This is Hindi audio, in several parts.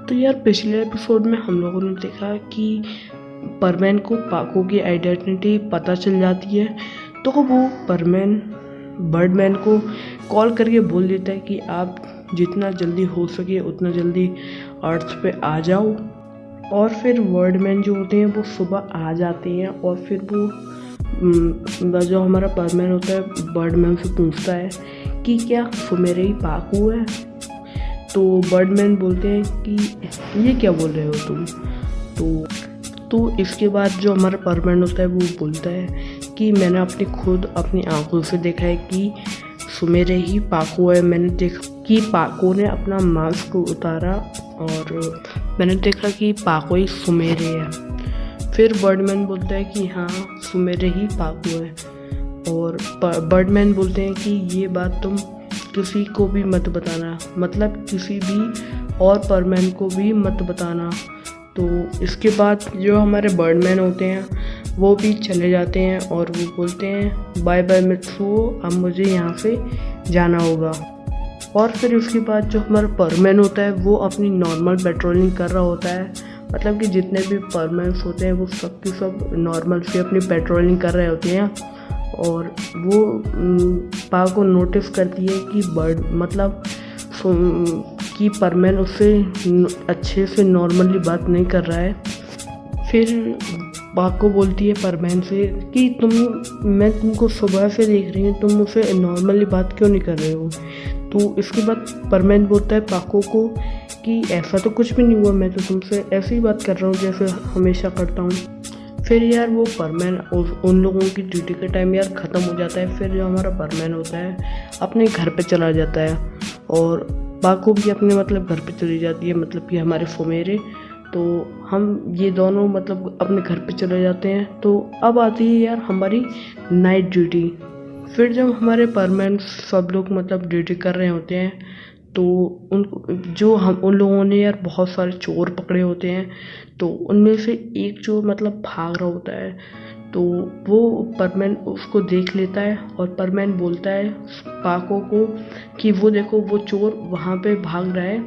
तो यार पिछले एपिसोड में हम लोगों ने देखा कि परमैन को पाको की आइडेंटिटी पता चल जाती है, तो वो परमैन बर्डमैन को कॉल करके बोल देता है कि आप जितना जल्दी हो सके उतना जल्दी अर्थ पे आ जाओ। और फिर बर्डमैन जो होते हैं वो सुबह आ जाते हैं और फिर वो जो हमारा परमैन होता है बर्डमैन से पूछता है कि क्या सुमेरे ही पाकू है। तो बर्डमैन बोलते हैं कि ये क्या बोल रहे हो तुम। तो इसके बाद जो हमारा परमैन होता है वो बोलता है कि मैंने अपनी आंखों से देखा है कि सुमेरे ही पाको है। मैंने देखा कि पाको ने अपना मास्क उतारा और मैंने देखा कि पाको ही सुमेरे है। फिर बर्डमैन बोलता है कि हाँ सुमेरे ही पाको है। और बर्डमैन बोलते हैं कि ये बात तुम किसी को भी मत बताना, मतलब किसी भी और परमैन को भी मत बताना। तो इसके बाद जो हमारे बर्डमैन होते हैं वो भी चले जाते हैं और वो बोलते हैं बाय बाय मित्सुओ, अब मुझे यहाँ से जाना होगा। और फिर उसके बाद जो हमारा परमैन होता है वो अपनी नॉर्मल पेट्रोलिंग कर रहा होता है, मतलब कि जितने भी परमैन्स होते हैं वो सब के सब नॉर्मल से अपनी पेट्रोलिंग कर रहे होते हैं। और वो पा को नोटिस करती है कि परमैन उससे अच्छे से नॉर्मली बात नहीं कर रहा है। फिर पाको बोलती है परमैन से कि मैं तुमको सुबह से देख रही हूँ, तुम मुझसे नॉर्मली बात क्यों नहीं कर रहे हो। तो इसके बाद परमैन बोलता है पाको को कि ऐसा तो कुछ भी नहीं हुआ, मैं तो तुमसे ऐसे ही बात कर रहा हूँ जैसे हमेशा करता हूँ। फिर यार वो परमैन उन लोगों की ड्यूटी का टाइम यार ख़त्म हो जाता है। फिर जो हमारा परमैन होता है अपने घर पे चला जाता है और पाको भी अपने घर पे चली जाती है, मतलब कि हमारे सुमेरे। तो हम ये दोनों अपने घर पे चले जाते हैं। तो अब आती है यार हमारी नाइट ड्यूटी। फिर जब हमारे परमैन सब लोग ड्यूटी कर रहे होते हैं तो उन लोगों ने यार बहुत सारे चोर पकड़े होते हैं। तो उनमें से एक चोर भाग रहा होता है, तो वो परमैन उसको देख लेता है और परमैन बोलता है पाको को कि वो देखो वो चोर वहाँ पे भाग रहा है।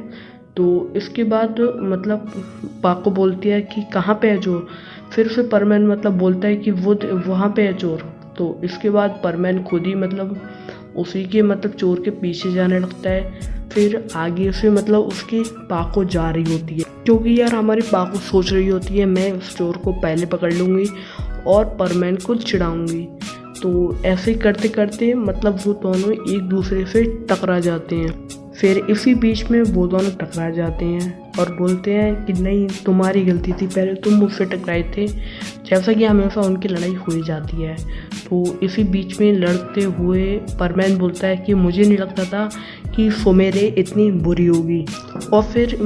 तो इसके बाद पाको बोलती है कि कहाँ पे है चोर। फिर उसे परमैन बोलता है कि वो वहाँ पे है चोर। तो इसके बाद परमैन खुद ही उसी के चोर के पीछे जाने लगता है। फिर आगे से उसकी पाको जा रही होती है, क्योंकि यार हमारी पाको सोच रही होती है मैं उस चोर को पहले पकड़ लूँगी और परमैन को चिढ़ाऊँगी। तो ऐसे करते करते वो दोनों एक दूसरे से टकरा जाते हैं। फिर इसी बीच में वो दोनों टकरा जाते हैं और बोलते हैं कि नहीं तुम्हारी गलती थी, पहले तुम मुझसे टकराए थे, जैसा कि हमेशा उनकी लड़ाई हो ही जाती है। तो इसी बीच में लड़ते हुए परमैन बोलता है कि मुझे नहीं लगता था कि सुमेरे इतनी बुरी होगी। और फिर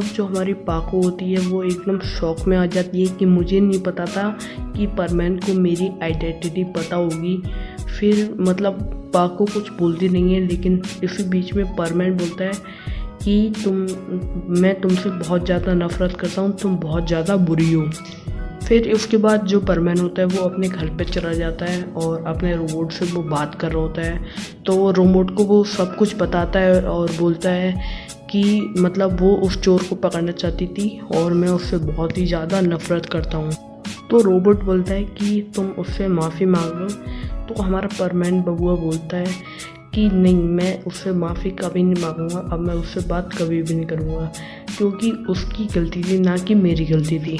जो हमारी पाको होती है वो एकदम शॉक में आ जाती है कि मुझे नहीं पता था कि परमैन को मेरी आइडेंटिटी पता होगी। फिर पाको कुछ बोलती नहीं है, लेकिन इसी बीच में परमैन बोलता है कि मैं तुमसे बहुत ज़्यादा नफरत करता हूँ, तुम बहुत ज़्यादा बुरी हो। फिर उसके बाद जो परमैन होता है वो अपने घर पे चला जाता है और अपने रोबोट से वो बात कर रहा होता है। तो वो रोबोट को वो सब कुछ बताता है और बोलता है कि वो उस चोर को पकड़ना चाहती थी और मैं उससे बहुत ही ज़्यादा नफरत करता हूँ। तो रोबोट बोलता है कि तुम उससे माफ़ी मांग लो। तो हमारा परमैन बबुआ बोलता है कि नहीं, मैं उससे माफ़ी कभी नहीं मांगूंगा, अब मैं उससे बात कभी भी नहीं करूँगा, क्योंकि उसकी गलती थी ना कि मेरी गलती थी।